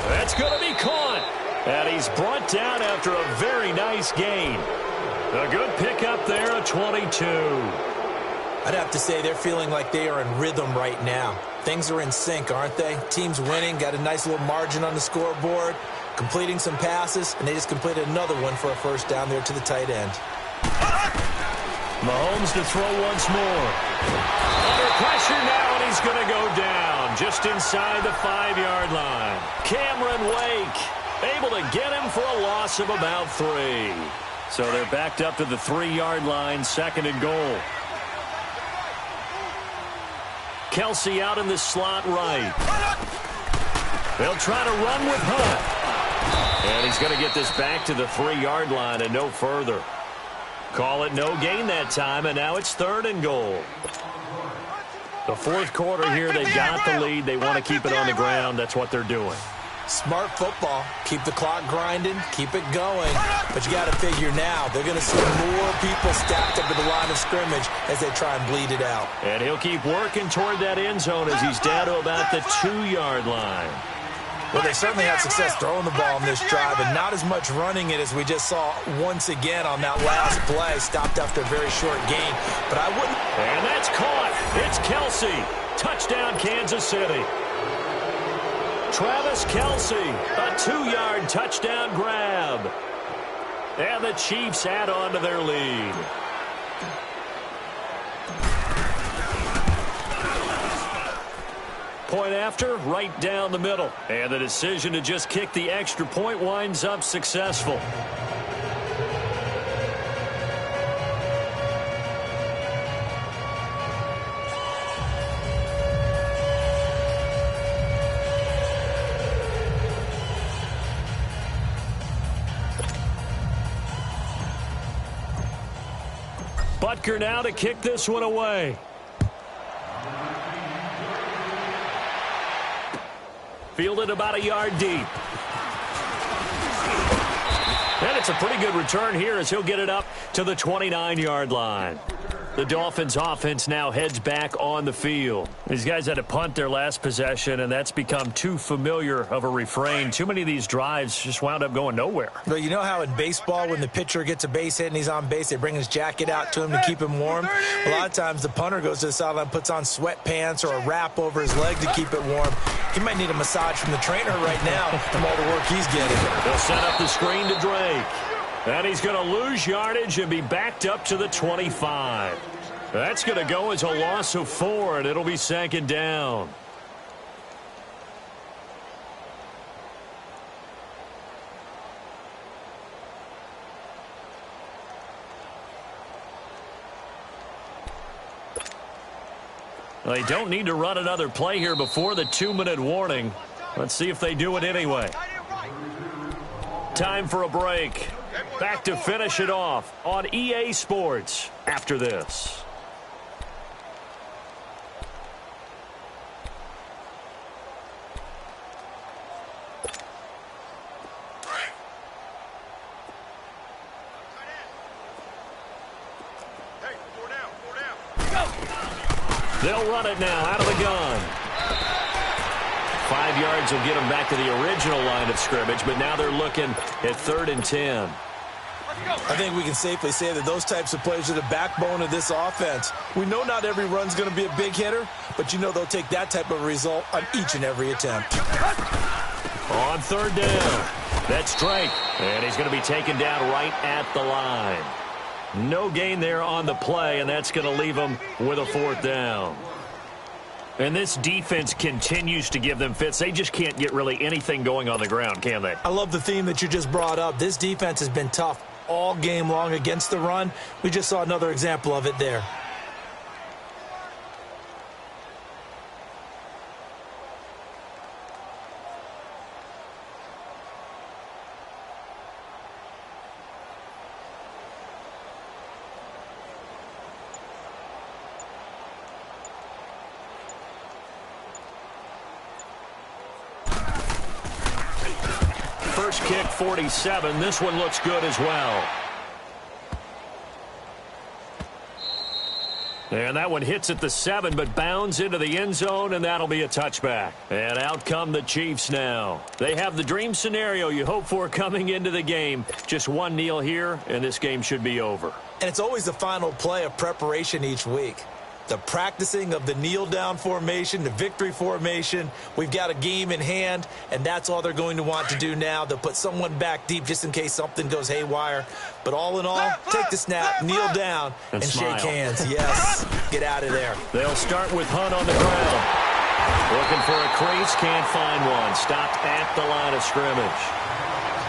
That's going to be caught. And he's brought down after a very nice gain. A good pickup there, a 22. I'd have to say they're feeling like they are in rhythm right now. Things are in sync, aren't they? Team's winning, got a nice little margin on the scoreboard, completing some passes, and they just completed another one for a 1st down there to the tight end. Mahomes to throw once more. Under pressure now, and he's going to go down just inside the 5-yard line. Cameron Wake able to get him for a loss of about 3. So they're backed up to the 3-yard line, 2nd and goal. Kelsey out in the slot right. They'll try to run with Hunt. And he's going to get this back to the 3-yard line and no further. Call it no gain that time, and now it's 3rd and goal. The 4th quarter here, they've got the lead. They want to keep it on the ground. That's what they're doing. Smart football. Keep the clock grinding. Keep it going. But you got to figure now, they're going to see more people stacked up at the line of scrimmage as they try and bleed it out. And he'll keep working toward that end zone as he's down to about the 2-yard line. Well, they certainly had success throwing the ball on this drive, and not as much running it as we just saw once again on that last play. Stopped after a very short gain. But I wouldn't. And that's caught. It's Kelsey. Touchdown, Kansas City. Travis Kelsey, a 2-yard touchdown grab. And the Chiefs add on to their lead. Point after, right down the middle. And the decision to just kick the extra point winds up successful. Butker now to kick this one away. Fielded about a yard deep. And it's a pretty good return here as he'll get it up to the 29-yard line. The Dolphins offense now heads back on the field. These guys had to punt their last possession, and that's become too familiar of a refrain. Too many of these drives just wound up going nowhere. Well, you know how in baseball when the pitcher gets a base hit and he's on base, they bring his jacket out to him to keep him warm? A lot of times the punter goes to the sideline, puts on sweatpants or a wrap over his leg to keep it warm. He might need a massage from the trainer right now from all the work he's getting. They'll set up the screen to Drake. And he's going to lose yardage and be backed up to the 25. That's going to go as a loss of 4, and it'll be 2nd down. Well, they don't need to run another play here before the 2-minute warning. Let's see if they do it anyway. Time for a break. Back to finish it off on EA Sports after this. They'll run it now out of the gun. 5 yards will get them back to the original line of scrimmage, but now they're looking at 3rd and 10. I think we can safely say that those types of plays are the backbone of this offense. We know not every run's going to be a big hitter, but you know they'll take that type of result on each and every attempt. On 3rd down, that's Drake, and he's going to be taken down right at the line. No gain there on the play, and that's going to leave him with a 4th down. And this defense continues to give them fits. They just can't get really anything going on the ground, can they? I love the theme that you just brought up. This defense has been tough all game long against the run. We just saw another example of it there. First kick, 47. This one looks good as well. And that one hits at the 7, but bounds into the end zone, and that'll be a touchback. And out come the Chiefs now. They have the dream scenario you hope for coming into the game. Just one kneel here, and this game should be over. And it's always the final play of preparation each week. The practicing of the kneel-down formation, the victory formation. We've got a game in hand, and that's all they're going to want to do now. They'll put someone back deep just in case something goes haywire. But all in all, take the snap, kneel down, and shake hands. Yes, get out of there. They'll start with Hunt on the ground. Looking for a crease, can't find one. Stopped at the line of scrimmage.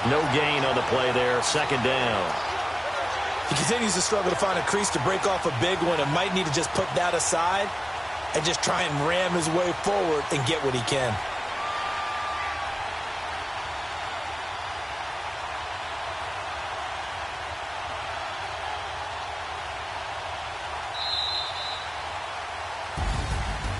No gain on the play there, 2nd down. He continues to struggle to find a crease to break off a big one and might need to just put that aside and just try and ram his way forward and get what he can.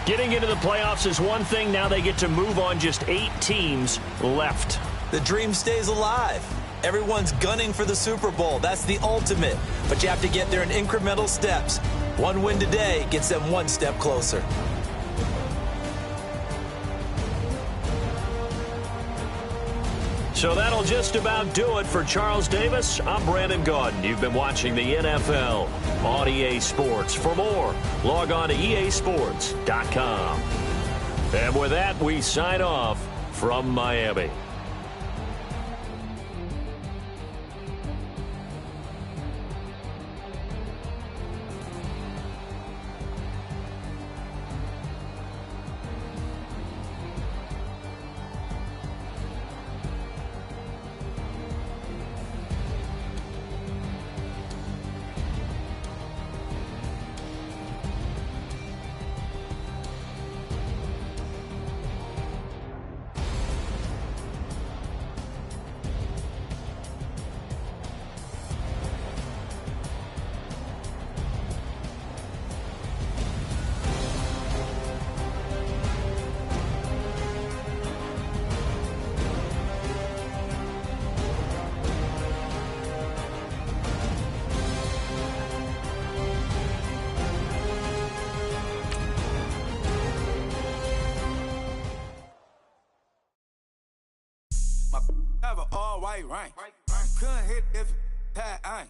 Getting into the playoffs is one thing. Now they get to move on. Just 8 teams left. The dream stays alive. Everyone's gunning for the Super Bowl. That's the ultimate. But you have to get there in incremental steps. One win today gets them one step closer. So that'll just about do it for Charles Davis. I'm Brandon Gaudin. You've been watching the NFL on EA Sports. For more, log on to easports.com. And with that, we sign off from Miami. My have an all-white rank. Couldn't hit if it had ain't.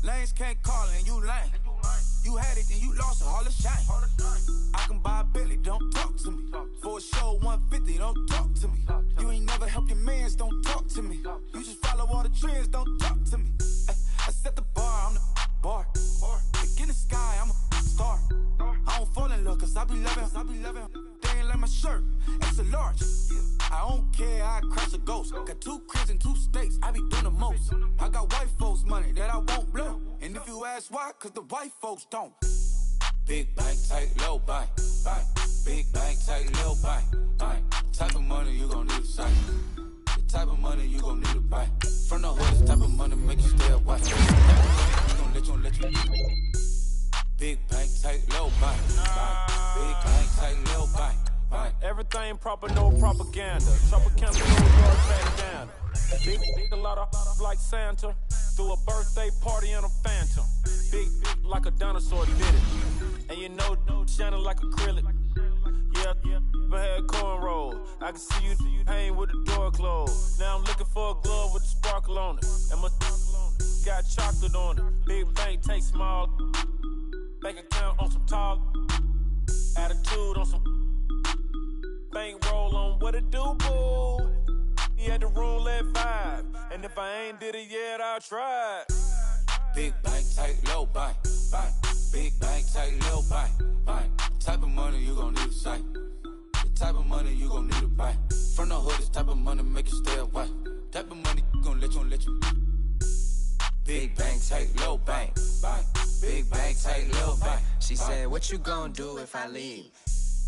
Lanes can't call and you lame. You had it and you lost it, all the shame. I can buy a Billy, don't talk to me. For a show 150, don't talk to me. You ain't never helped your mans, don't talk to me. You just follow all the trends, don't talk to me. I set the bar, I'm the bar. Like in the sky, I'm a star. I don't fall in love, cause I be loving. They ain't like my shirt, extra large. I don't care, I crash a ghost. Got 2 cribs in 2 states, I be doing the most. I got white folks money that I won't blow. And if you ask why, cause the white folks don't. Big bank, tight, low bank. Big bank, tight, low bank. Type of money you gon' need to sight. The type of money you gon' need to buy. From the hood, the type of money make you stay away. You gon' let you. Big bank, tight, low bank. Big bank, tight, low bank. Everything proper, no propaganda. Tropicana, no yard bandana. Big, a lot of like Santa. Threw a birthday party in a phantom. Big like a dinosaur did it. And you know, shining like acrylic. Yeah, I had cornrow. I can see you hang with the door closed. Now I'm looking for a glove with a sparkle on it. And my got chocolate on it. Big bank, take small. Bank account on some tall. Attitude on some. Bankroll on what it do, boo. He had the roulette vibe. And if I ain't did it yet, I'll try. Big bank, tight, low bank. Big bank, tight, low bank. Type of money you gon' need to sight. The type of money you gon' need to buy. From the hood, this type of money make you stay away. Type of money gon' let you. Big bank, tight, low bank. Big bank, tight, low bank. She said, what you gon' do if I leave?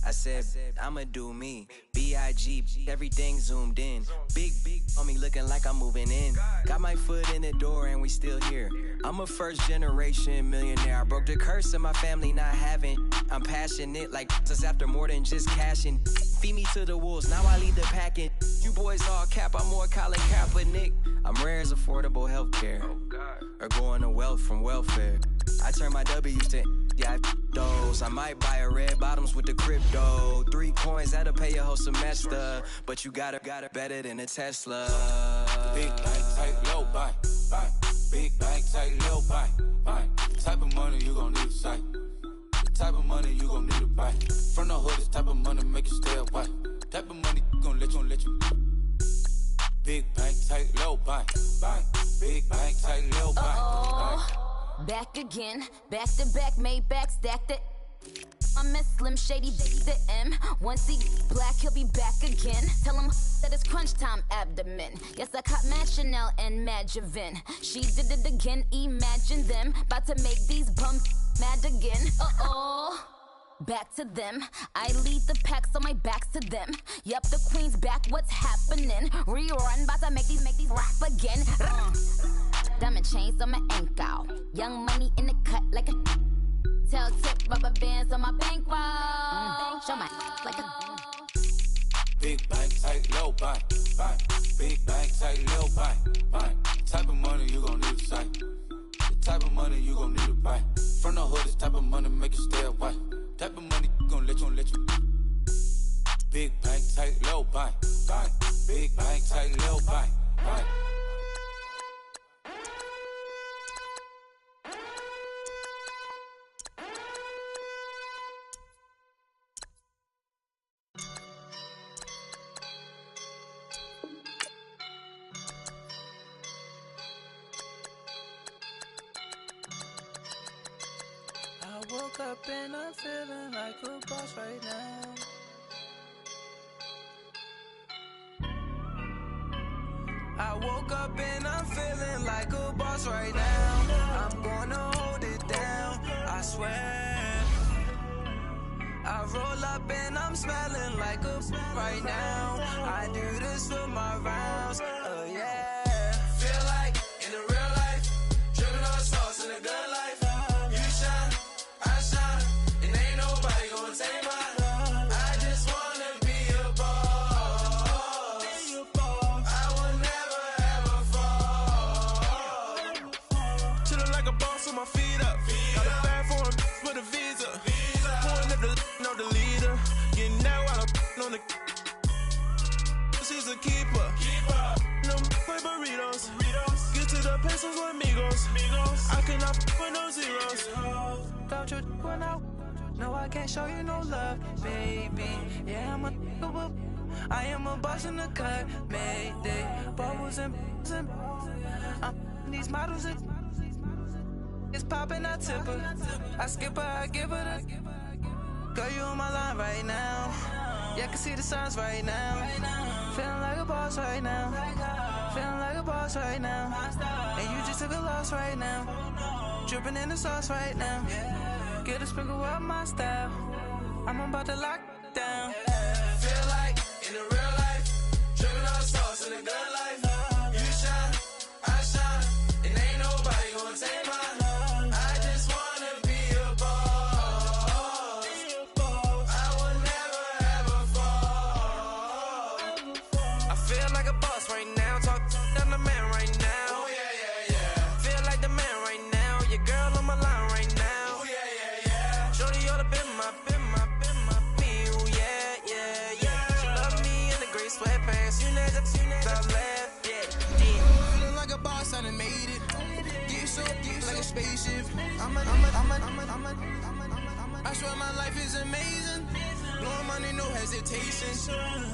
I said, I'ma do me. B.I.G. Everything zoomed in. Big on me looking like I'm moving in. Got my foot in the door and we still here. I'm a first generation millionaire. I broke the curse of my family not having. I'm passionate like just after more than just cashing. Feed me to the wolves, now I lead the packing. You boys all cap, I'm more Colin Kaepernick. I'm rare as affordable healthcare. Or going to wealth from welfare. I turn my W's to those. I might buy a red bottoms with the crypto. 3 coins, that'll pay your whole semester. But you got it better than a Tesla. Big bank, tight, low bank. Big bank, tight, low bank. Type of money you gon' need to sight. The type of money you gon' need to buy. From the hood, this type of money make you stay away. Type of money gon' let you. Big bank, tight, low bank. Big bank, tight, low bank. Back again, back to back, made back, stacked it. I'm a Slim Shady, the M. Once he black, he'll be back again. Tell him that it's crunch time abdomen. Yes, I caught Mad Chanel and Mad Javin. She did it again, imagine them. About to make these bums mad again. Back to them. I lead the pack, so my back's to them. Yup, the queen's back, what's happening? Rerun, about to make these rap again. Diamond chains on my ankle. Young money in the cut like a tail tip, rubber bands on my bankroll. Show my like a Big bank, tight, low bank. Big bank, tight, low bank. Type of money you gon' need to sight. The type of money you gon' need to buy. From the hood, this type of money make you stay away. Type of money gon' let you. Big bank, tight, low bank. Big bank, tight, low bank. I woke up and I'm feeling like a boss right now. I woke up and I'm feeling like a boss right now. I'm gonna hold it down, I swear. I roll up and I'm smelling like a right now. I do this for my rounds, oh yeah. Feel like in the real life, dripping on sauce in a good life. You shine, I shine, and ain't nobody gonna take mine. I just wanna be a boss. I will never ever fall. Chillin' like a boss with my feet up. Got a bag for him with a visa. Pulling up the know the leader. Getting out while I'm on the. She's a keeper. burritos. Get to the pesos with amigos. I cannot with no zeros. Don't you run out? No, I can't show you no love, baby. Yeah, I am a boss in the cut, Mayday. Bubbles and these models it's popping, I tip her. I skip her, I give her the. Girl, you on my line right now. Yeah, I can see the signs right now. Feeling like a boss right now. Feeling like a boss right now. And you just took a loss right now. Dripping in the sauce right now. Get a sprinkle up my style. I'm about to lock down. Feel like in the real life, dripping on sauce in the good life. You shine, I shine, and ain't nobody gonna take mine. I just wanna be a boss. I will never ever fall. I feel like a boss right now. Talk to the man right now. Oh yeah. Feel like the man right now. Your girl on my line right now. Oh yeah. Shorty oughta been my ooh, yeah. She love me in the gray sweatpants. You next, I left, yeah. Feeling like a boss, I done made it. Get so like a spaceship. I swear my life is amazing. Blowing money, no hesitation.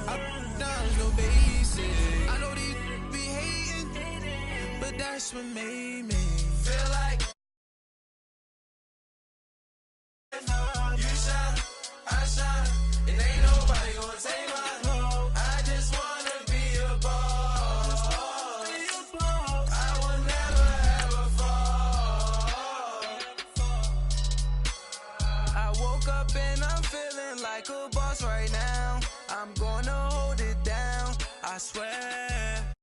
Up, down, no basic. I know these be hating, but that's what made me feel like. You shine, I shine, and ain't nobody gonna take mine. I just wanna be a boss. I will never ever fall. I woke up and I'm feeling like a boss right now. I'm gonna hold it down, I swear.